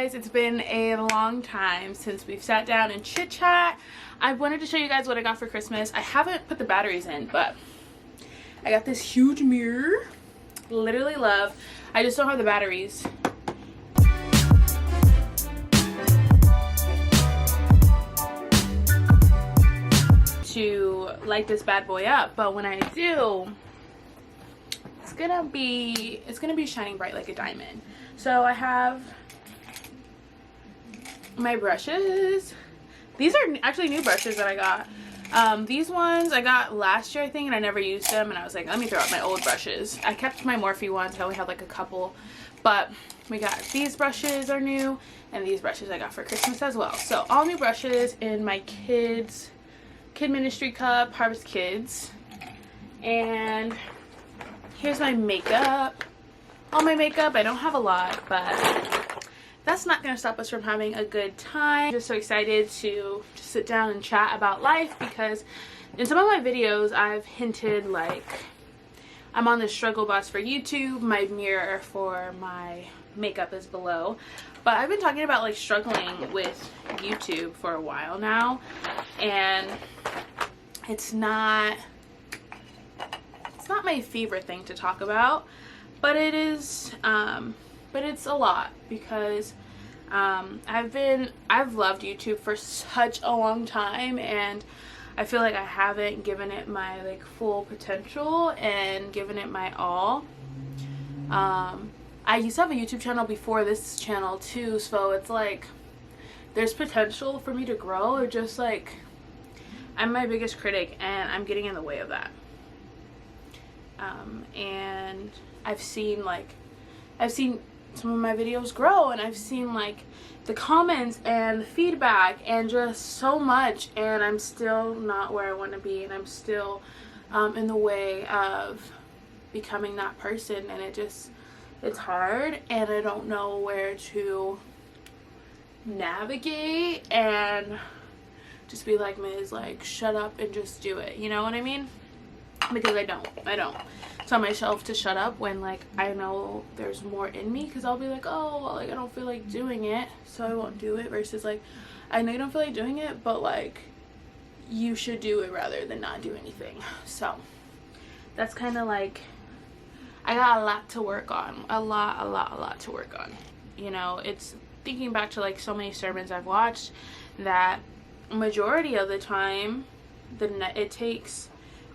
guys, it's been a long time since we've sat down and chit chat. I wanted to show you guys what I got for Christmas. I haven't put the batteries in, but I got this huge mirror. Literally love. I just don't have the batteries. To light this bad boy up, but when I do, it's gonna be shining bright like a diamond. So I have my brushes. These are actually new brushes that I got. These ones I got last year, I think, and I never used them, and I was like, let me throw out my old brushes. I kept my Morphe ones. I only have like a couple, but we got these brushes are new, and these brushes I got for Christmas as well. So all new brushes in my kid ministry cup, Harvest Kids. And here's my makeup. All my makeup. I don't have a lot, but that's not going to stop us from having a good time. I'm just so excited to just sit down and chat about life, because in some of my videos I've hinted like I'm on the struggle bus for YouTube. My mirror for my makeup is below, but I've been talking about like struggling with YouTube for a while now, and it's not my favorite thing to talk about, but it is but it's a lot, because I've loved YouTube for such a long time, and I feel like I haven't given it my like full potential and given it my all. I used to have a YouTube channel before this channel too, so it's like there's potential for me to grow, or just like I'm my biggest critic and I'm getting in the way of that. And I've seen some of my videos grow, and I've seen like the comments and the feedback and just so much, and I'm still not where I want to be, and I'm still in the way of becoming that person, and it's hard, and I don't know where to navigate and just be like, Ms., like, shut up and just do it, you know what I mean? Because I don't tell myself to shut up when like I know there's more in me, because I'll be like, oh well, like I don't feel like doing it, so I won't do it, versus like I know you don't feel like doing it, but like you should do it rather than not do anything. So that's kind of like, I got a lot to work on, a lot to work on. You know, it's thinking back to like so many sermons I've watched that majority of the time it takes,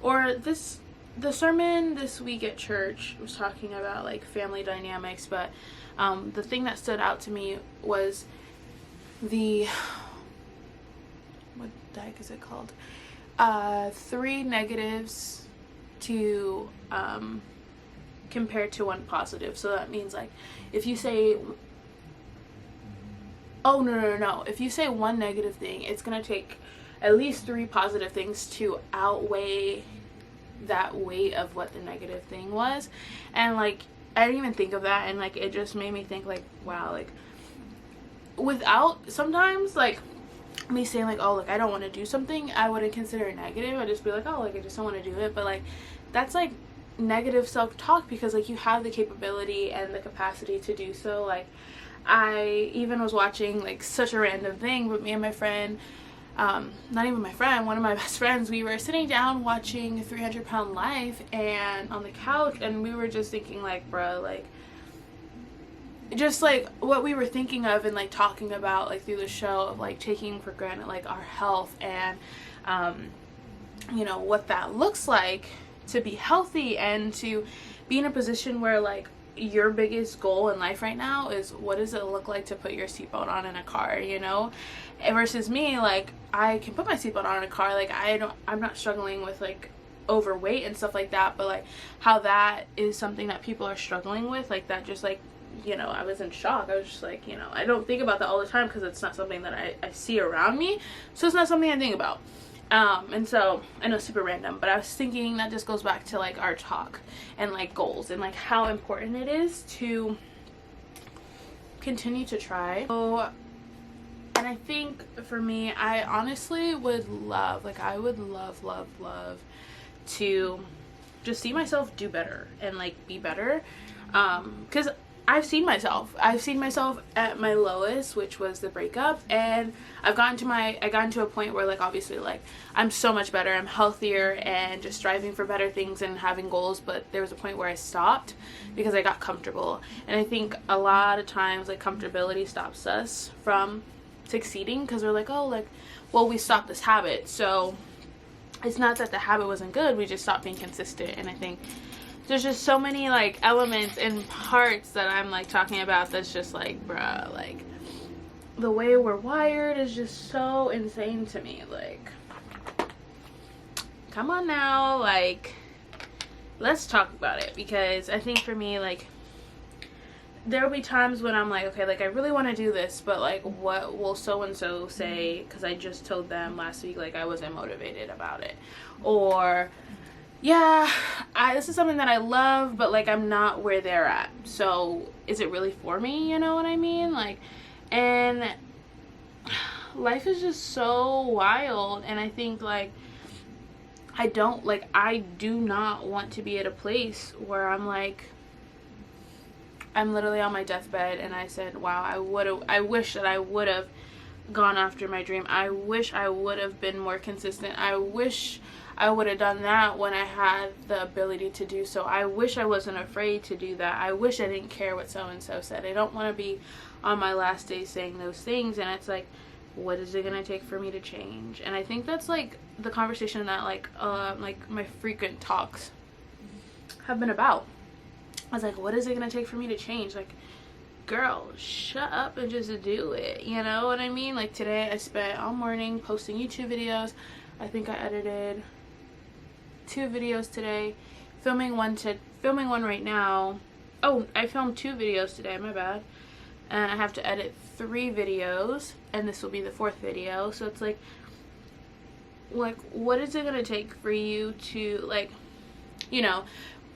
or the sermon this week at church was talking about like family dynamics, but the thing that stood out to me was what the heck is it called? 3 negatives to compared to 1 positive. So that means like if you say, oh no, if you say 1 negative thing, it's gonna take at least 3 positive things to outweigh that weight of what the negative thing was. And like I didn't even think of that, and like it just made me think like, wow, like without sometimes like me saying like, oh like I don't want to do something, I wouldn't consider it negative. I'd just be like, oh like I just don't want to do it. But like that's like negative self-talk, because like you have the capability and the capacity to do so. Like I even was watching like such a random thing, but me and my friend, not even my friend, one of my best friends, we were sitting down watching 300 Pound Life and on the couch, and we were just thinking like, bro, like just like what we were thinking of and like talking about like through the show of like taking for granted like our health, and you know what that looks like to be healthy and to be in a position where like your biggest goal in life right now is, what does it look like to put your seatbelt on in a car, you know? Versus me, like I can put my seatbelt on in a car, like I'm not struggling with like overweight and stuff like that, but like how that is something that people are struggling with, like that just like, you know, I was in shock. I was just like, you know, I don't think about that all the time because it's not something that I see around me, so it's not something I think about. And so I know, super random, but I was thinking that just goes back to like our talk and like goals and like how important it is to continue to try. So, and I think for me, I honestly would love, like I would love to just see myself do better and like be better, because I've seen myself at my lowest, which was the breakup, and I got to a point where, like, obviously, like, I'm so much better, I'm healthier and just striving for better things and having goals, but there was a point where I stopped because I got comfortable. And I think a lot of times, like, comfortability stops us from succeeding, because we're like, oh, like, well, we stopped this habit, so it's not that the habit wasn't good, we just stopped being consistent. And I think there's just so many, like, elements and parts that I'm, like, talking about that's just like, bruh, like, the way we're wired is just so insane to me. Like, come on now, like, let's talk about it. Because I think for me, like, there'll be times when I'm like, okay, like, I really want to do this, but, like, what will so and so say, because I just told them last week, like, I wasn't motivated about it. Or, yeah, this is something that I love, but, like, I'm not where they're at, so is it really for me? You know what I mean? Like, and life is just so wild. And I think, like, I do not want to be at a place where I'm like, I'm literally on my deathbed and I said, wow, I wish that I would have gone after my dream. I wish I would have been more consistent. I wish I would have done that when I had the ability to do so. I wish I wasn't afraid to do that. I wish I didn't care what so-and-so said. I don't want to be on my last day saying those things. And it's like, what is it going to take for me to change? And I think that's, like, the conversation that, like my frequent talks have been about. I was like, what is it going to take for me to change? Like, girl, shut up and just do it. You know what I mean? Like, today I spent all morning posting YouTube videos. I think I edited 2 videos today, filming one right now. Oh, I filmed 2 videos today, my bad. And I have to edit 3 videos, and this will be the 4th video. So it's like, what is it gonna take for you to, like, you know,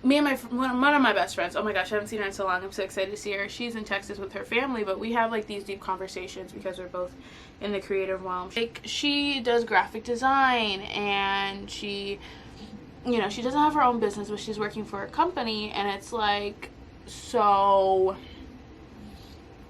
me and one of my best friends, oh my gosh, I haven't seen her in so long, I'm so excited to see her. She's in Texas with her family, but we have, like, these deep conversations because we're both in the creative realm. Like, she does graphic design, and she, you know, she doesn't have her own business, but she's working for a company. And it's like, so,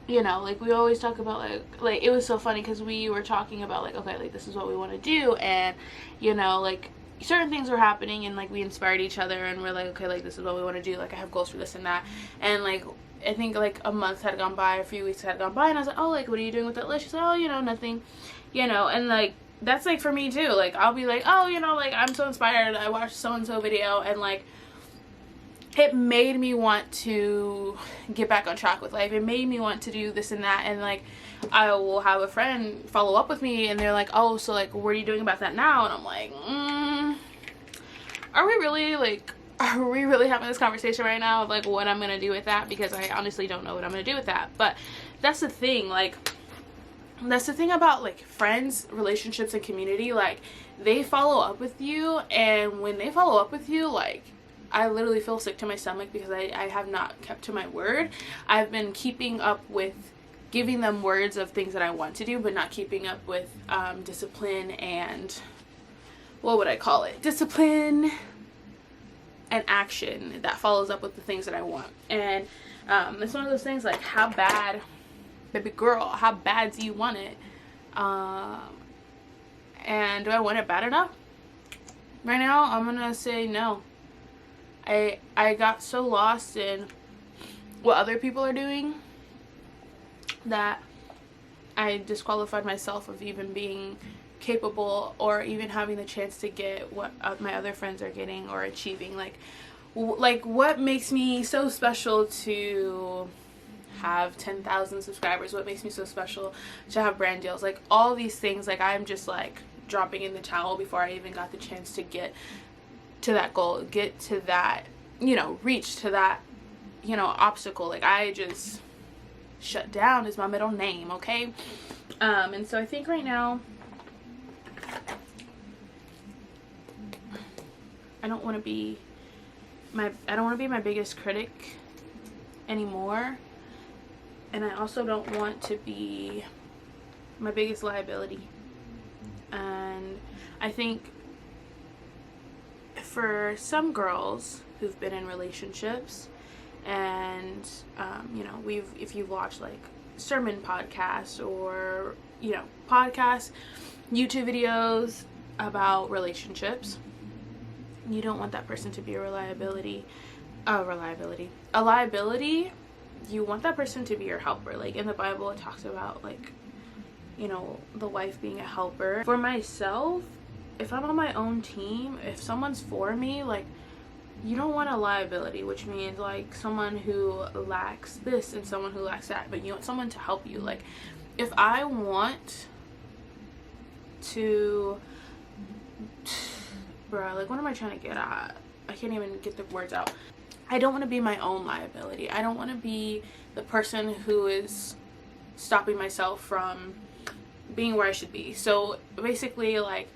you know, like, we always talk about, like it was so funny because we were talking about, like, okay, like, this is what we want to do, and, you know, like, certain things were happening, and, like, we inspired each other, and we're like, okay, like, this is what we want to do, like, I have goals for this and that. And, like, I think, like, a month had gone by, a few weeks had gone by, and I was like, oh, like, what are you doing with that list? She's like, oh, you know, nothing, you know. And, like, that's, like, for me too. Like, I'll be like, oh, you know, like, I'm so inspired, I watched so and so video, and, like, it made me want to get back on track with life. It made me want to do this and that. And, like, I will have a friend follow up with me, and they're like, oh, so, like, what are you doing about that now? And I'm like, are we really having this conversation right now of, like, what I'm gonna do with that? Because I honestly don't know what I'm gonna do with that. But that's the thing, like, that's the thing about, like, friends, relationships, and community. Like, they follow up with you, and when they follow up with you, like, I literally feel sick to my stomach because I have not kept to my word. I've been keeping up with giving them words of things that I want to do, but not keeping up with discipline and, what would I call it? Discipline and action that follows up with the things that I want. And it's one of those things, like, how bad, baby girl, how bad do you want it? And do I want it bad enough? Right now, I'm gonna say no. I got so lost in what other people are doing that I disqualified myself of even being capable or even having the chance to get what my other friends are getting or achieving. Like what makes me so special to have 10,000 subscribers? What makes me so special to have brand deals? Like, all these things, like, I'm just, like, dropping in the towel before I even got the chance to get to that goal, get to that, you know, reach to that, you know, obstacle. Like, I just shut down is my middle name, okay? And so I think right now I don't want to be my biggest critic anymore, and I also don't want to be my biggest liability. And I think for some girls who've been in relationships And you know, if you've watched like sermon podcasts or, you know, podcasts, YouTube videos about relationships, you don't want that person to be a liability. You want that person to be your helper. Like in the Bible, it talks about like, you know, the wife being a helper. For myself, if I'm on my own team, if someone's for me, like, you don't want a liability, which means like someone who lacks this and someone who lacks that, but you want someone to help you. Like if I want to, bruh, like what am I trying to get at? I can't even get the words out. I don't want to be my own liability. I don't want to be the person who is stopping myself from being where I should be. So basically, like,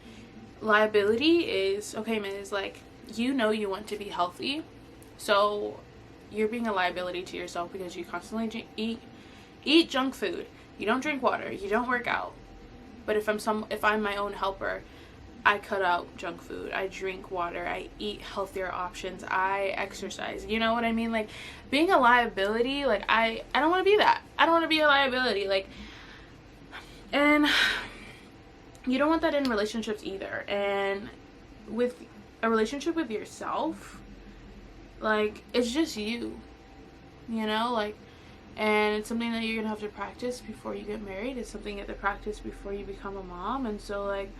liability is, okay, Ms., like, you know you want to be healthy, so you're being a liability to yourself because you constantly eat junk food, you don't drink water, you don't work out. But if I'm my own helper, I cut out junk food, I drink water, I eat healthier options, I exercise. You know what I mean? Like, being a liability, like, I don't want to be that. I don't want to be a liability. Like, and you don't want that in relationships either. And with a relationship with yourself, like, it's just you know, like, and it's something that you're gonna have to practice before you get married. It's something you have to practice before you become a mom. And so, like,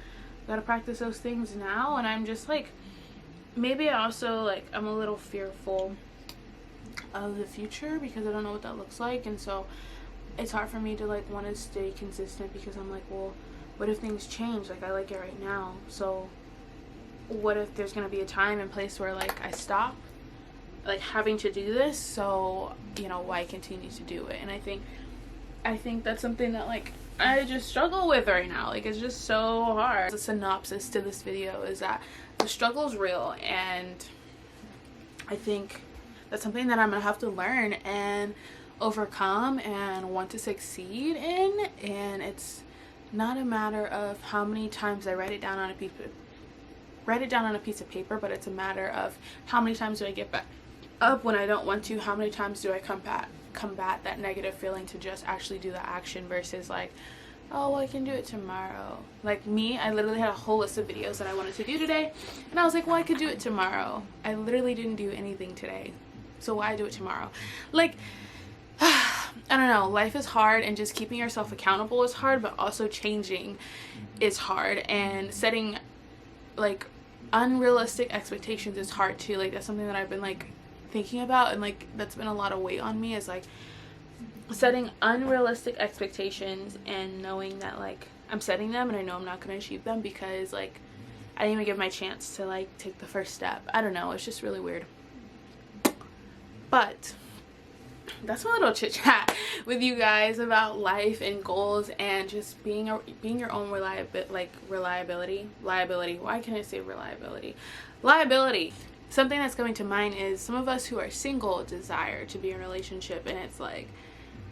gotta practice those things now. And I'm just like, maybe I also, like, I'm a little fearful of the future because I don't know what that looks like. And so it's hard for me to, like, want to stay consistent because I'm like, well, what if things change? Like, I like it right now, so what if there's gonna be a time and place where, like, I stop, like, having to do this? So, you know, why continue to do it? And I think that's something that, like, I just struggle with right now. Like, it's just so hard. The synopsis to this video is that the struggle is real, and I think that's something that I'm gonna have to learn and overcome and want to succeed in. And it's not a matter of how many times I write it down on a piece of paper, but it's a matter of how many times do I get back up when I don't want to, how many times do I combat that negative feeling to just actually do the action versus like, oh, well, I can do it tomorrow. Like me, I literally had a whole list of videos that I wanted to do today, and I was like, well, I could do it tomorrow. I literally didn't do anything today, so why do it tomorrow? Like, I don't know, life is hard, and just keeping yourself accountable is hard, but also changing is hard, and setting like unrealistic expectations is hard too. Like, that's something that I've been like thinking about, and like that's been a lot of weight on me, is like setting unrealistic expectations and knowing that like I'm setting them and I know I'm not going to achieve them because like I didn't even give my chance to like take the first step. I don't know, it's just really weird. But that's my little chit chat with you guys about life and goals and just being your own reliability. Why can't I say reliability? Liability. Something that's coming to mind is some of us who are single desire to be in a relationship, and it's like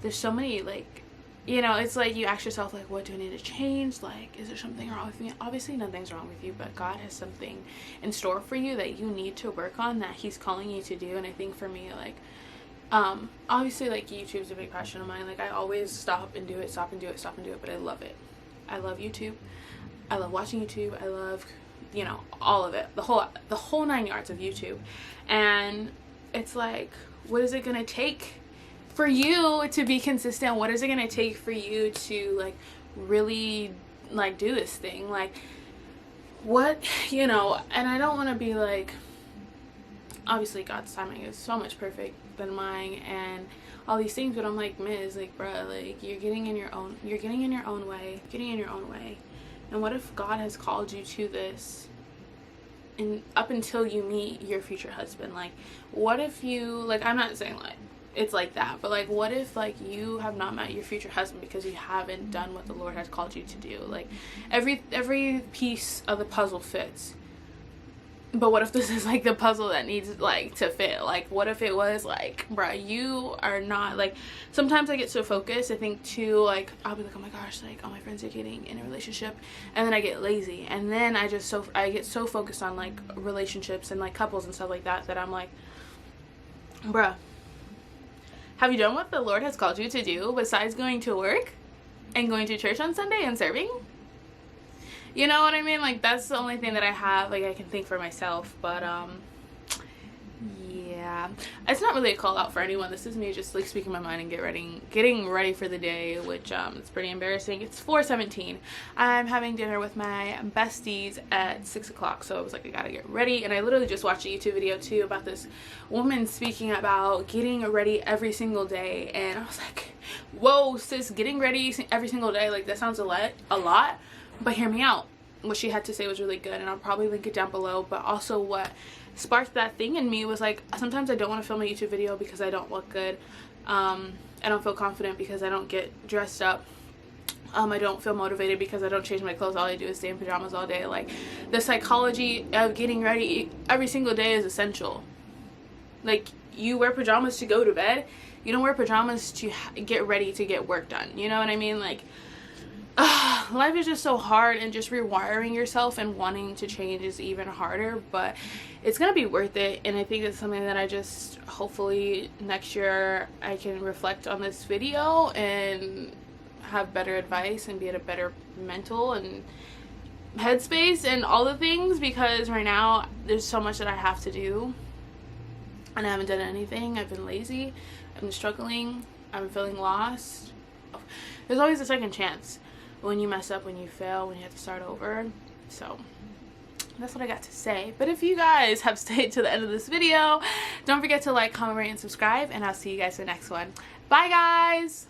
there's so many, like, you know, it's like you ask yourself, like, what do I need to change? Like, is there something wrong with me? Obviously nothing's wrong with you, but God has something in store for you that you need to work on, that He's calling you to do. And I think for me, like, obviously, like, YouTube's a big passion of mine. Like, I always stop and do it, but I love it. I love YouTube. I love watching YouTube. I love, you know, all of it, the whole 9 yards of YouTube. And it's like, what is it gonna take for you to be consistent? What is it gonna take for you to like really like do this thing? Like, what, you know? And I don't want to be like, obviously God's timing is so much perfect than mine and all these things, but I'm like, Ms., like, bruh, like, you're getting in your own way. And what if God has called you to this and up until you meet your future husband? Like, what if you, like, I'm not saying like it's like that, but like, what if like you have not met your future husband because you haven't done what the Lord has called you to do? Like, every piece of the puzzle fits, but what if this is like the puzzle that needs like to fit? Like, what if it was like, bruh, you are not, like, sometimes I get so focused, I think too, like, I'll be like, oh my gosh, like, all my friends are getting in a relationship, and then I get lazy, and then I get so focused on like relationships and like couples and stuff like that, that I'm like, bruh, Have you done what the Lord has called you to do besides going to work and going to church on Sunday and serving? You know what I mean? Like, that's the only thing that I have, like, I can think for myself. But yeah, it's not really a call out for anyone. This is me just like speaking my mind and getting ready for the day, which it's pretty embarrassing. It's 4:17. I'm having dinner with my besties at 6 o'clock, so I was like, I gotta get ready. And I literally just watched a YouTube video too about this woman speaking about getting ready every single day, and I was like, whoa sis, getting ready every single day, like, that sounds a lot, but hear me out. What she had to say was really good, and I'll probably link it down below. But also what sparked that thing in me was like, sometimes I don't want to film a YouTube video because I don't look good. I don't feel confident because I don't get dressed up. I don't feel motivated because I don't change my clothes. All I do is stay in pajamas all day. Like, the psychology of getting ready every single day is essential. Like, you wear pajamas to go to bed. You don't wear pajamas to get ready to get work done. You know what I mean? Like, life is just so hard, and just rewiring yourself and wanting to change is even harder, but it's gonna be worth it. And I think it's something that I just, hopefully next year I can reflect on this video and have better advice and be at a better mental and headspace and all the things, because right now there's so much that I have to do and I haven't done anything. I've been lazy, I've been struggling, I'm feeling lost. There's always a second chance when you mess up, when you fail, when you have to start over. So that's what I got to say. But if you guys have stayed to the end of this video, don't forget to like, comment, rate, and subscribe, and I'll see you guys in the next one. Bye guys.